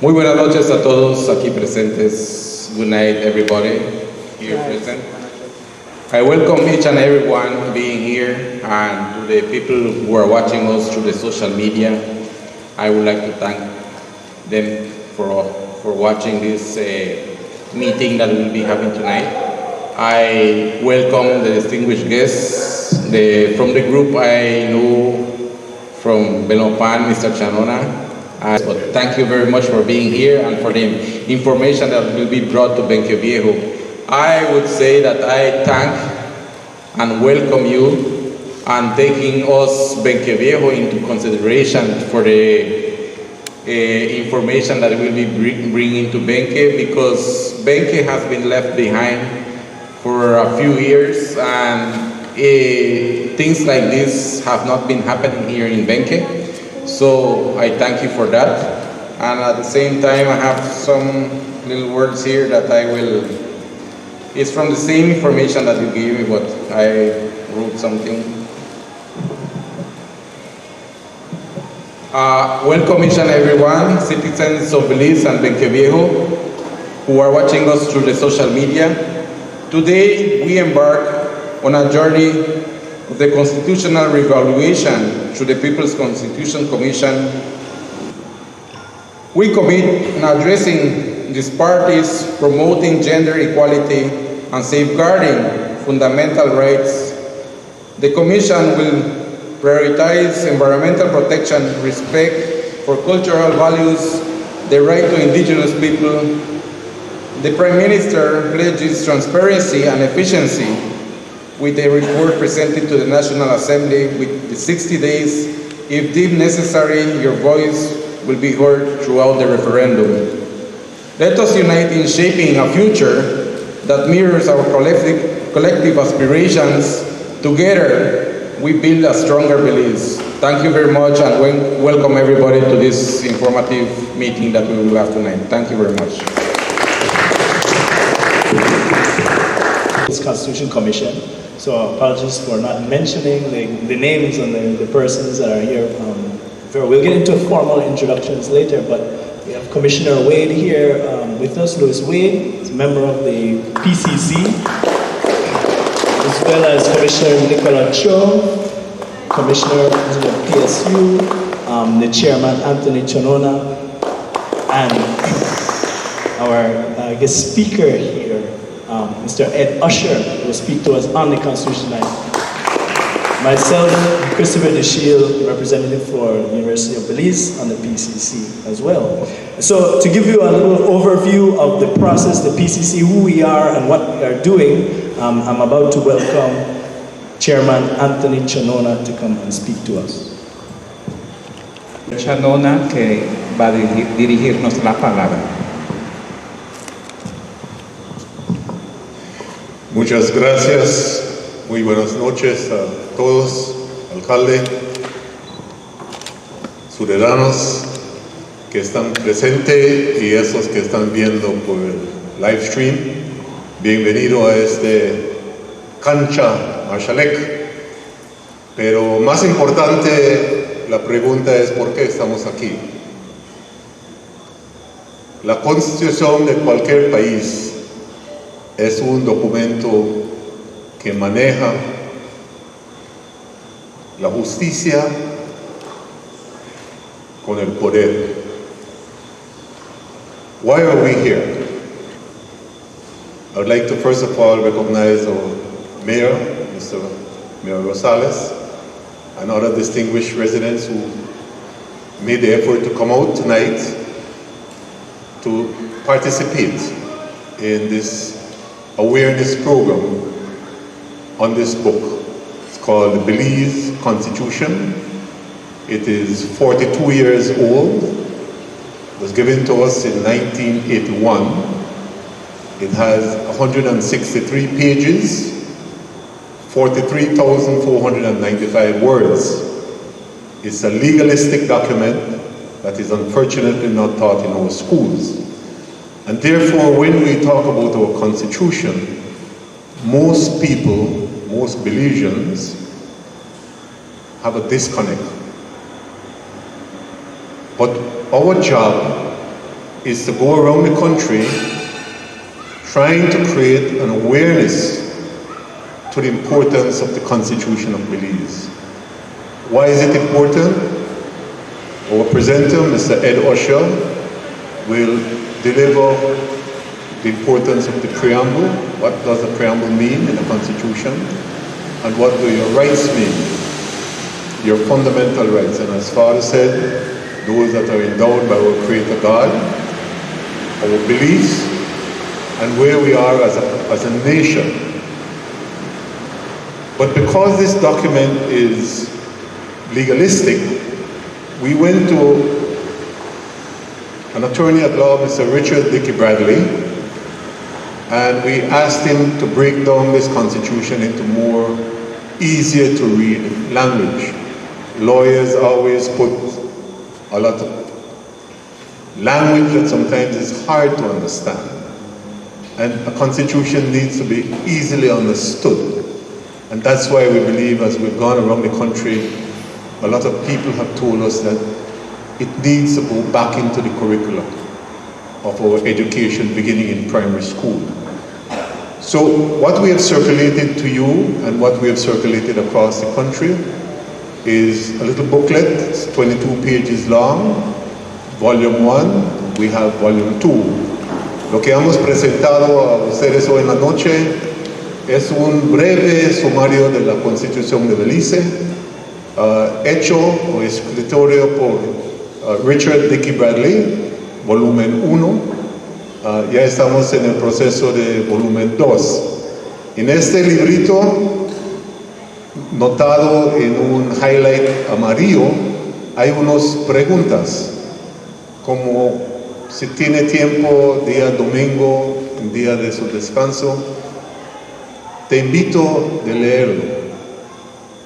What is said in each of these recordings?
Muy buenas noches a todos aquí presentes. Good night, everybody here present. I welcome each and everyone being here, and to the people who are watching us through the social media. I would like to thank them for watching this meeting that we'll be having tonight. I welcome the distinguished guests from the group I know from Belopan, Mr. Chanona. But thank you very much for being here and for the information that will be brought to Benque Viejo. I would say that I thank and welcome you and taking us Benque Viejo into consideration for the information that we'll be bringing to Benque, because Benque has been left behind for a few years, and things like this have not been happening here in Benque. So I thank you for that. And at the same time, I have some little words here that I will, it's from the same information that you gave me, but I wrote something. Welcome each and everyone, citizens of Belize and Benque Viejo, who are watching us through the social media. Today, we embark on a journey of the constitutional revaluation through the People's Constitution Commission. We commit in addressing disparities, promoting gender equality, and safeguarding fundamental rights. The Commission will prioritize environmental protection, respect for cultural values, the right to indigenous people. The Prime Minister pledges transparency and efficiency with a report presented to the National Assembly with the 60 days. If deemed necessary, your voice will be heard throughout the referendum. Let us unite in shaping a future that mirrors our collective aspirations. Together, we build a stronger Belize. Thank you very much, and welcome everybody to this informative meeting that we will have tonight. Thank you very much. Constitution Commission. So apologies for not mentioning the names and the persons that are here. We'll get into formal introductions later, but we have Commissioner Wade here with us. Louis Wade is a member of the PCC, as well as Commissioner Nichola Choj, Commissioner of the PSU, the Chairman Anthony Chanona, and our guest speaker here, Mr. Ed Usher, who will speak to us on the Constitution tonight. Myself, Christopher DeShield, representative for the University of Belize on the PCC as well. So to give you a little overview of the process, the PCC, who we are and what we are doing, I'm about to welcome Chairman Anthony Chanona to come and speak to us. Chanona, que va a dirigirnos la palabra. Muchas gracias, muy buenas noches a todos, alcalde, ciudadanos que están presentes y esos que están viendo por el live stream. Bienvenido a este cancha Machalec. Pero más importante, la pregunta es ¿por qué estamos aquí? La constitución de cualquier país es un documento que maneja la justicia con el poder. Why are we here? I would like to first of all recognize our Mayor, Mr. Mayor Rosales, and other distinguished residents who made the effort to come out tonight to participate in this awareness program on this book. It's called the Belize Constitution. It is 42 years old. It was given to us in 1981. It has 163 pages, 43,495 words. It's a legalistic document that is unfortunately not taught in our schools. And therefore, when we talk about our Constitution, most people, most Belizeans, have a disconnect. But our job is to go around the country trying to create an awareness to the importance of the Constitution of Belize. Why is it important? Our presenter, Mr. Ed Usher, will deliver the importance of the preamble. What does the preamble mean in the Constitution? And what do your rights mean? Your fundamental rights. And as Father said, those that are endowed by our Creator God, our beliefs, and where we are as a nation. But because this document is legalistic, we went to an attorney-at-law, Mr. Richard Dickey Bradley, and we asked him to break down this Constitution into more easier to read language. Lawyers always put a lot of language that sometimes is hard to understand. And a Constitution needs to be easily understood. And that's why we believe, as we've gone around the country, a lot of people have told us that it needs to go back into the curriculum of our education beginning in primary school. So what we have circulated to you and what we have circulated across the country is a little booklet. It's 22 pages long, volume 1, we have volume 2. Lo que hemos presentado a ustedes hoy en la noche es un breve sumario de la Constitución de Belice, hecho o escritorio por Richard Dickey Bradley, volumen 1. Ya estamos en el proceso de volumen 2. En este librito, notado en un highlight amarillo, hay unas preguntas, como si tiene tiempo, día domingo, día de su descanso, te invito a leerlo,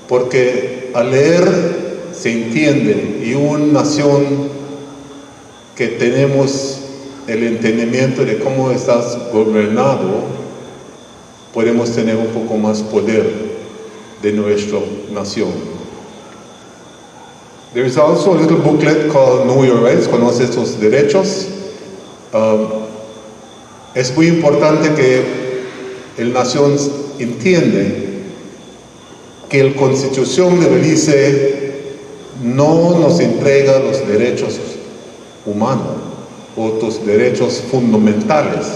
porque al leer se entiende, y una nación que tenemos el entendimiento de cómo estás gobernado, podemos tener un poco más poder de nuestra nación. There is also a little booklet called Know Your Rights, Conoce tus derechos. Es muy importante que el nación entiende que la Constitución de Belice no nos entrega los derechos humanos o tus derechos fundamentales.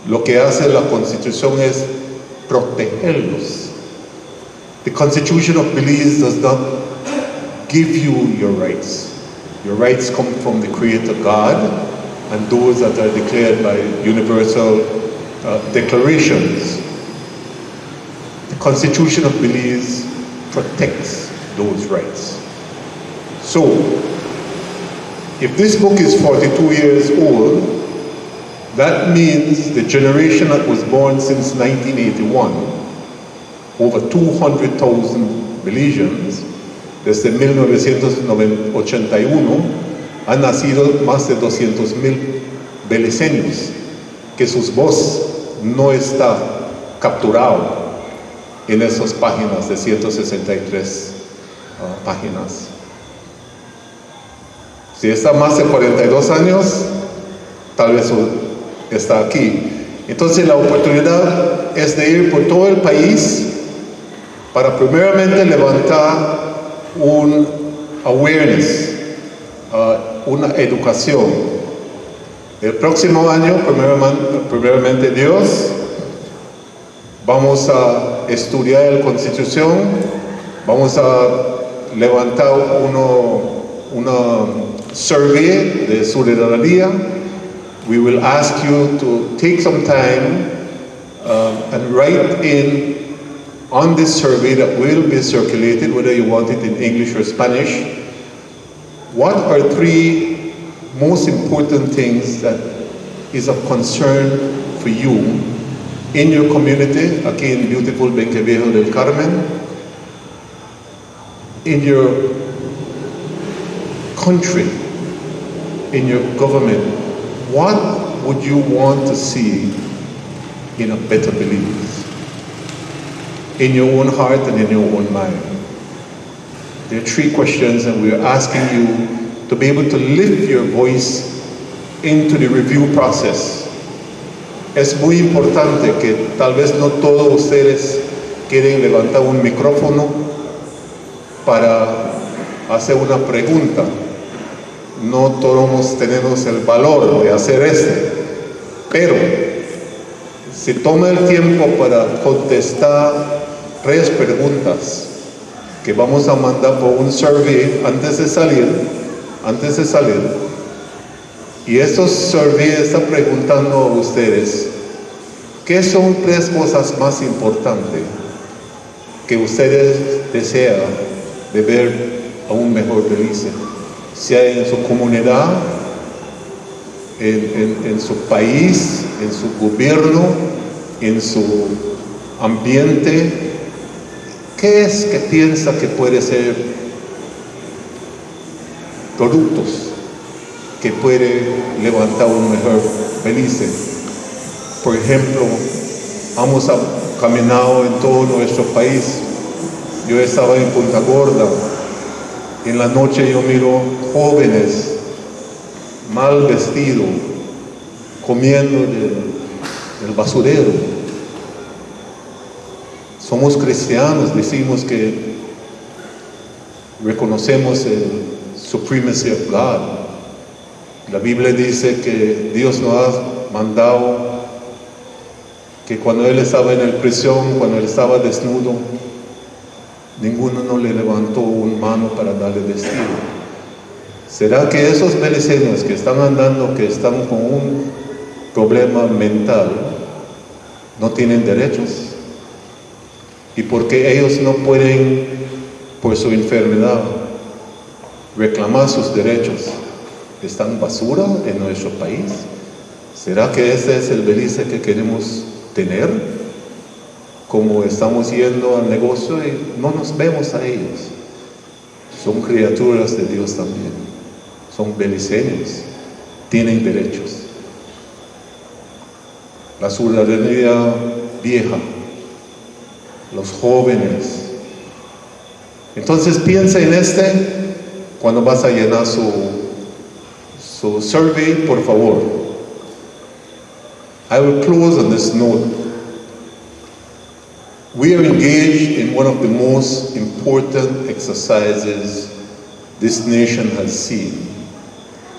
Lo que hace la Constitución es protegerlos. The Constitution of Belize does not give you your rights. Your rights come from the Creator God and those that are declared by universal declarations. The Constitution of Belize protects those rights. So, if this book is 42 years old, that means the generation that was born since 1981, over 200,000 Belizeans, desde 1981, han nacido más de 200,000 beliceños, que sus voz no está capturado en esas páginas de 163 páginas. Si está más de 42 años, tal vez está aquí. Entonces la oportunidad es de ir por todo el país para primeramente levantar un awareness, una educación. El próximo año, primeramente Dios, vamos a estudiar la Constitución, vamos a levantar una survey de ciudadanía. We will ask you to take some time and write in on this survey that will be circulated, whether you want it in English or Spanish. What are 3 most important things that is of concern for you in your community, aquí en beautiful Benque Viejo del Carmen, in your country, in your government? What would you want to see in a better Belize? In your own heart and in your own mind. There are 3 questions, and we are asking you to be able to lift your voice into the review process. Es muy importante que tal vez no todos ustedes quieren levantar un micrófono para hacer una pregunta. No todos tenemos el valor de hacer pero si toma el tiempo para contestar 3 preguntas que vamos a mandar por un survey antes de salir, y estos surveys están preguntando a ustedes, ¿qué son 3 cosas más importantes que ustedes desean de ver a un mejor Belice? Sea en su comunidad, en su país, en su gobierno, en su ambiente. ¿Qué es que piensa que puede ser productos que puede levantar un mejor Belice? Por ejemplo, hemos caminado en todo nuestro país. Yo estaba en Punta Gorda. En la noche yo miro jóvenes mal vestidos comiendo del basurero. Somos cristianos, decimos que reconocemos el supremacy of God. La Biblia dice que Dios nos ha mandado que cuando Él estaba en la prisión, cuando Él estaba desnudo, ninguno no le levantó una mano para darle vestido. ¿Será que esos beliceños que están andando, que están con un problema mental, no tienen derechos? ¿Y porque ellos no pueden, por su enfermedad, reclamar sus derechos? ¿Están basura en nuestro país? ¿Será que ese es el Belice que queremos tener? Como estamos yendo al negocio y no nos vemos a ellos. Son criaturas de Dios también. Son beliceños. Tienen derechos. La ciudadanía vieja. Los jóvenes. Entonces piensa en cuando vas a llenar su survey, por favor. I will close on this note. We are engaged in one of the most important exercises this nation has seen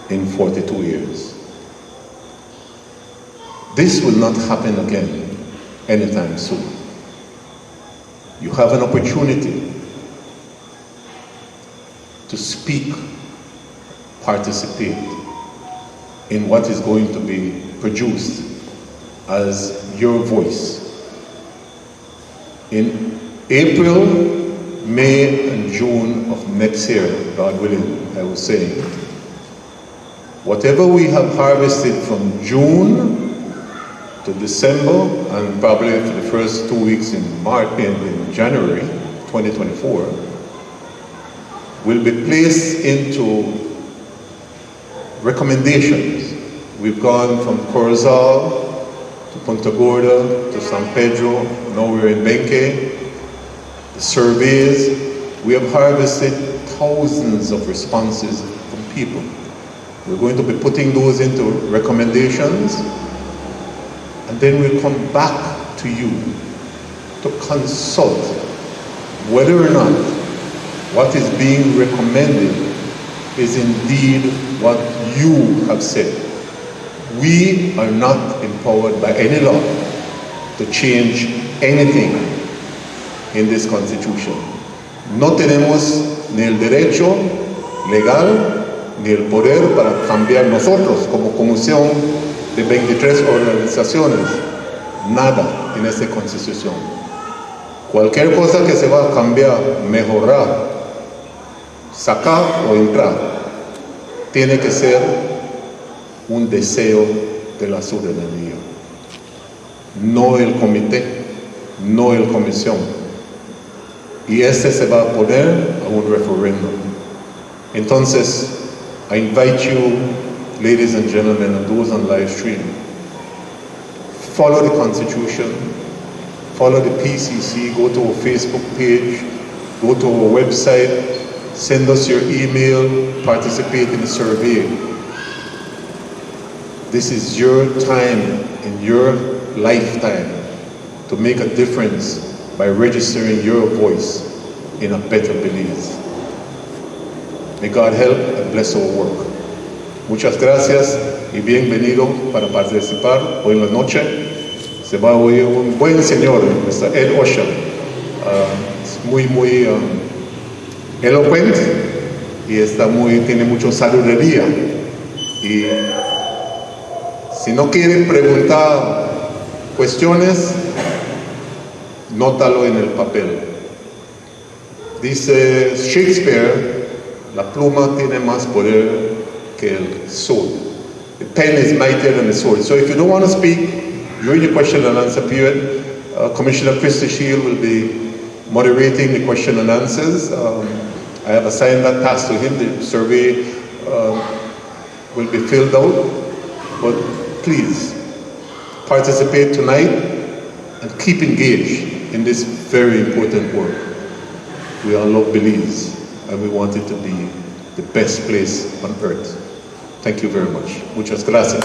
in 42 years. This will not happen again anytime soon. You have an opportunity to speak, participate in what is going to be produced as your voice. In April, May, and June of next year, God willing, I was saying, whatever we have harvested from June to December, and probably for the first 2 weeks in January 2024, will be placed into recommendations. We've gone from Corozal to Punta Gorda, to San Pedro, now we're in Benque. The surveys, we have harvested thousands of responses from people. We're going to be putting those into recommendations, and then we'll come back to you to consult whether or not what is being recommended is indeed what you have said. We are not empowered by any law to change anything in this Constitution. No tenemos ni el derecho legal ni el poder para cambiar nosotros como comisión de 23 organizaciones. Nada en esta Constitución. Cualquier cosa que se va a cambiar, mejorar, sacar o entrar, tiene que ser un deseo de la ciudadanía, no el comité, no el comisión. Y se va a poner a un referéndum. Entonces, I invite you, ladies and gentlemen, and those on live stream, follow the Constitution, follow the PCC, go to our Facebook page, go to our website, send us your email, participate in the survey. This is your time in your lifetime to make a difference by registering your voice in a better Belize. May God help and bless our work. Muchas gracias y bienvenido para participar hoy en la noche. Se va a oír un buen señor, Mr. Ed Usher. Es muy elocuente y tiene mucha sabiduría. Y si no quiere preguntar cuestiones, nótalo en el papel. Dice Shakespeare, la pluma tiene más poder que el sword. The pen is mightier than the sword. So if you don't want to speak during the question and answer period, Commissioner DeShield will be moderating the question and answers. I have assigned that task to him. The survey will be filled out. But please, participate tonight and keep engaged in this very important work. We all love Belize and we want it to be the best place on earth. Thank you very much. Muchas gracias.